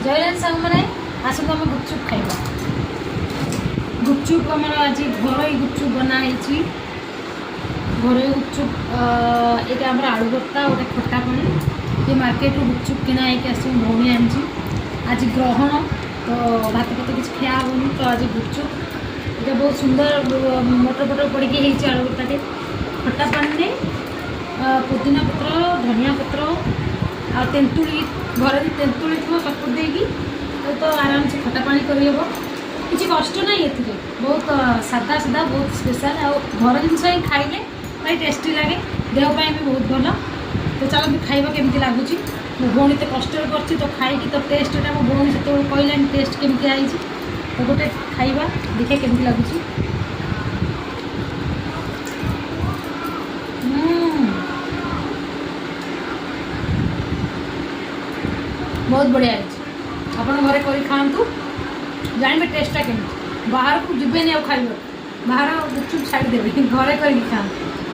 जयरान साहू मैंने आसत आम गुपचुप खाइबा। गुपचुप आम आज घर गुपचुप बनाई घर गुपचुप ये आम आलू भर्ता गोटे खटा पानी ये मार्केट गुपचुप किना आस भौणी आनी आज ग्रहण तो भात फत किसी खिया हेनी तो आज गुपचुप ये बहुत सुंदर मटर फटर पड़ी आलू भर्ता खटा पानी पुदीना पत्र धनिया पत्र आ तेंतुली घर तेंतुली थो सपुर देगी तो आराम से खटा पानी करहब किसी कष्ट ना ये बहुत सादा सादा बहुत स्पेशल आ घर जिनस ही खाइले भाई टेस्टी लगे देहपाई भी बहुत भल तो चलो खाइबा केमती लगुच मो भौणी तो कष्ट कर तो खाई तो टेस्टा मो भौणी से कहलानी टेस्ट केमती आई तो गोटे खाइबा देखिए केमती लगुच बहुत बढ़िया है अपन घरे कर खातु जानवे टेस्टा केमी बाहर को जीवे नहीं खाइब बाहर गुपचुप छाड़देवे घरे कर खातु।